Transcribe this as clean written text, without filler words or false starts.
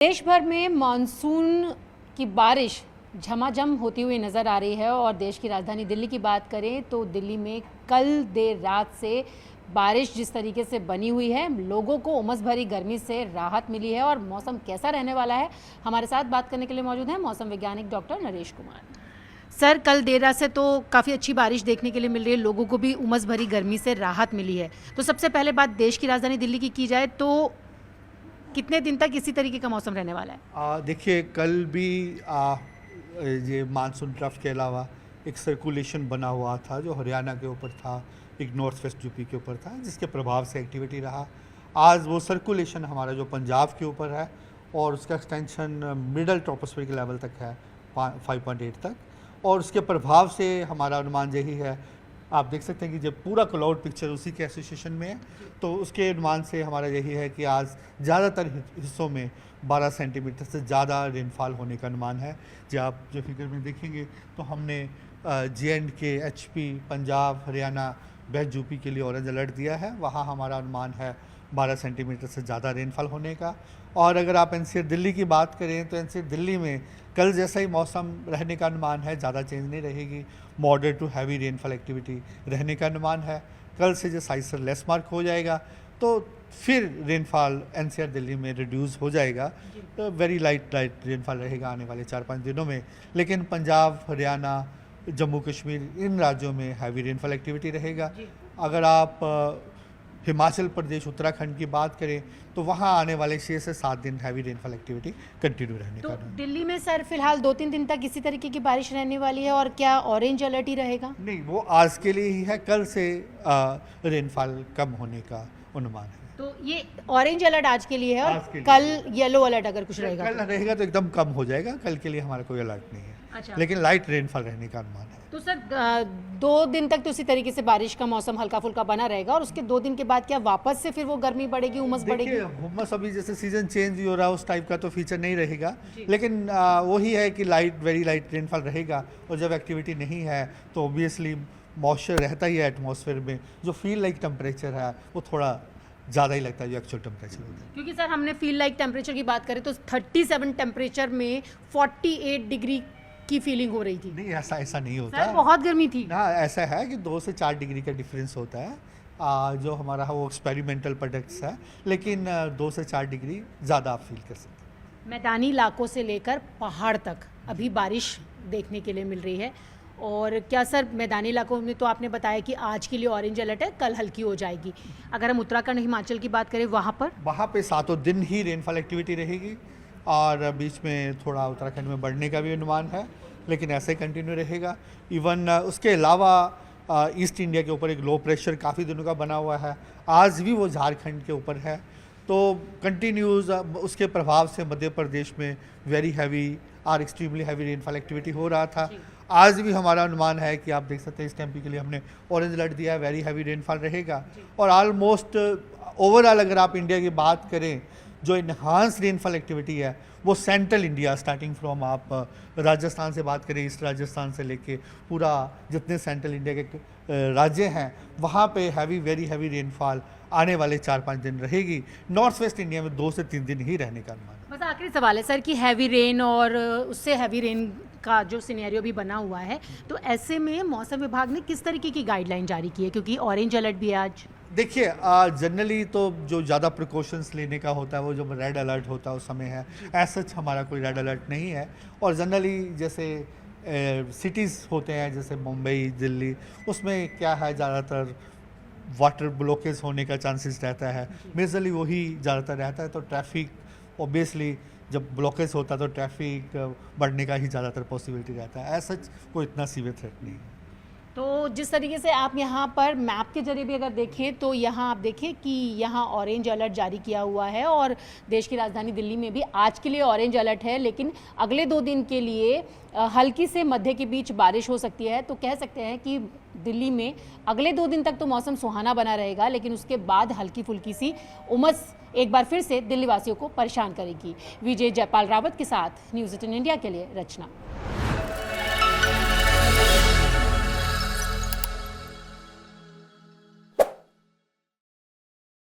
देश भर में मानसून की बारिश झमाझम होती हुई नज़र आ रही है और देश की राजधानी दिल्ली की बात करें तो दिल्ली में कल देर रात से बारिश जिस तरीके से बनी हुई है, लोगों को उमस भरी गर्मी से राहत मिली है। और मौसम कैसा रहने वाला है, हमारे साथ बात करने के लिए मौजूद हैं मौसम वैज्ञानिक डॉक्टर नरेश कुमार। सर, कल देर रात से तो काफ़ी अच्छी बारिश देखने के लिए मिल रही है, लोगों को भी उमस भरी गर्मी से राहत मिली है। तो सबसे पहले बात देश की राजधानी दिल्ली की जाए तो कितने दिन तक इसी तरीके का मौसम रहने वाला है? देखिए, कल भी ये मानसून ट्रफ के अलावा एक सर्कुलेशन बना हुआ था जो हरियाणा के ऊपर था, एक नॉर्थ वेस्ट यूपी के ऊपर था, जिसके प्रभाव से एक्टिविटी रहा। आज वो सर्कुलेशन हमारा जो पंजाब के ऊपर है और उसका एक्सटेंशन मिडल ट्रोपोस्फेरिक लेवल तक है 5.8 तक, और उसके प्रभाव से हमारा अनुमान यही है, आप देख सकते हैं कि जब पूरा क्लाउड पिक्चर उसी के एसोसिएशन में है, तो उसके अनुमान से हमारा यही है कि आज ज़्यादातर हिस्सों में 12 सेंटीमीटर से ज़्यादा रेनफॉल होने का अनुमान है। जब आप जो फिगर में देखेंगे तो हमने JNK, HP, Punjab, Haryana, west UP के लिए ऑरेंज अलर्ट दिया है। वहाँ हमारा अनुमान है 12 सेंटीमीटर से ज़्यादा रेनफॉल होने का। और अगर आप NCR दिल्ली की बात करें तो NCR दिल्ली में कल जैसा ही मौसम रहने का अनुमान है, ज़्यादा चेंज नहीं रहेगी, moderate to heavy rainfall activity रहने का अनुमान है। कल से जो साइज लेस मार्क हो जाएगा तो फिर रेनफॉल NCR दिल्ली में रिड्यूस हो जाएगा, तो वेरी लाइट रेनफॉल रहेगा आने वाले 4-5 दिनों में। लेकिन पंजाब, हरियाणा, जम्मू कश्मीर, इन राज्यों में हैवी रेनफॉल एक्टिविटी रहेगा। अगर आप हिमाचल प्रदेश, उत्तराखंड की बात करें तो वहाँ आने वाले 6 से 7 दिन हैवी रेनफॉल एक्टिविटी कंटिन्यू रहने का। दिल्ली में सर फिलहाल 2-3 दिन तक इसी तरीके की बारिश रहने वाली है, और क्या ऑरेंज अलर्ट ही रहेगा? नहीं, वो आज के लिए ही है, कल से रेनफॉल कम होने का अनुमान है। तो ये ऑरेंज अलर्ट आज के लिए है, और कल येलो अलर्ट अगर कुछ रहेगा कल रहेगा तो एकदम कम हो जाएगा। कल के लिए हमारा कोई अलर्ट नहीं है। अच्छा। लेकिन लाइट रेनफॉल रहने का अनुमान है। तो सर 2 दिन तक तो इसी तरीके से बारिश का मौसम हल्का फुल्का बना रहेगा, और उसके 2 दिन के बाद क्या वापस से फिर वो गर्मी बढ़ेगी, उमस बढ़ेगी? उमस अभी जैसे सीजन चेंज हो रहा है उस टाइप का तो फीचर नहीं रहेगा, लेकिन वही है कि वेरी लाइट रेनफॉल रहेगा। और जब एक्टिविटी नहीं है तो ऑब्वियसली मॉइस्चर रहता ही है एटमॉस्फेयर में, जो फील लाइक टेम्परेचर है वो थोड़ा ज़्यादा ही लगता है जो एक्चुअल टेम्परेचर होता है। क्योंकि सर हमने फील लाइक टेम्परेचर की बात करें तो 37 टेम्परेचर में 48 डिग्री की फीलिंग हो रही थी। नहीं, ऐसा नहीं होता सर, बहुत गर्मी थी ना। ऐसा है कि 2 से 4 डिग्री का डिफरेंस होता है, जो हमारा वो एक्सपेरिमेंटल प्रोडक्ट्स है, लेकिन 2 से 4 डिग्री ज़्यादा आप फील कर सकते हैं। मैदानी इलाकों से लेकर पहाड़ तक अभी बारिश देखने के लिए मिल रही है। और क्या सर, मैदानी इलाकों में तो आपने बताया कि आज के लिए ऑरेंज अलर्ट है, कल हल्की हो जाएगी। अगर हम उत्तराखंड, हिमाचल की बात करें, वहाँ पे 7 दिन ही रेनफॉल एक्टिविटी रहेगी, और बीच में थोड़ा उत्तराखंड में बढ़ने का भी अनुमान है, लेकिन ऐसे कंटिन्यू रहेगा। इवन उसके अलावा ईस्ट इंडिया के ऊपर एक लो प्रेशर काफ़ी दिनों का बना हुआ है, आज भी वो झारखंड के ऊपर है, तो कंटिन्यूज उसके प्रभाव से मध्य प्रदेश में वेरी हैवी और एक्सट्रीमली हैवी रेनफॉल एक्टिविटी हो रहा था। आज भी हमारा अनुमान है कि आप देख सकते हैं इस टाइम के लिए हमने ऑरेंज अलर्ट दिया है, वेरी हैवी रेनफॉल रहेगा। और ऑलमोस्ट ओवरऑल अगर आप इंडिया की बात करें, जो इन्हांस रेनफॉल एक्टिविटी है वो सेंट्रल इंडिया, स्टार्टिंग फ्रॉम आप राजस्थान से बात करें, ईस्ट राजस्थान से लेके पूरा जितने सेंट्रल इंडिया के राज्य हैं, वहाँ पे वेरी हैवी रेनफॉल आने वाले 4-5 दिन रहेगी। नॉर्थ वेस्ट इंडिया में 2 से 3 दिन ही रहने का अनुमान है। बस आखिरी सवाल है सर कि हैवी रेन और उससे हैवी रेन का जो सिनेरियो भी बना हुआ है, तो ऐसे में मौसम विभाग ने किस तरीके की गाइडलाइन जारी की है, क्योंकि ऑरेंज अलर्ट भी है आज? देखिए, जनरली तो जो ज़्यादा प्रिकॉशंस लेने का होता है वो जब रेड अलर्ट होता है उस समय है। ऐसा हमारा कोई रेड अलर्ट नहीं है। और जनरली जैसे सिटीज़ होते हैं जैसे मुंबई, दिल्ली, उसमें क्या है, ज़्यादातर वाटर ब्लॉकेज होने का चांसेस रहता है, मेजरली वही ज़्यादातर रहता है। तो ट्रैफिक ऑब्वियसली जब ब्लॉकेज होता है तो ट्रैफिक बढ़ने का ही ज़्यादातर पॉसिबिलिटी रहता है। ऐसा कोई इतना सीवियर थ्रेट नहीं है। तो जिस तरीके से आप यहाँ पर मैप के जरिए भी अगर देखें तो यहाँ आप देखें कि यहाँ ऑरेंज अलर्ट जारी किया हुआ है, और देश की राजधानी दिल्ली में भी आज के लिए ऑरेंज अलर्ट है, लेकिन अगले 2 दिन के लिए हल्की से मध्य के बीच बारिश हो सकती है। तो कह सकते हैं कि दिल्ली में अगले 2 दिन तक तो मौसम सुहाना बना रहेगा, लेकिन उसके बाद हल्की फुल्की सी उमस एक बार फिर से दिल्ली वासियों को परेशान करेगी। विजय जयपाल रावत के साथ न्यूज़ 18 इंडिया के लिए रचना।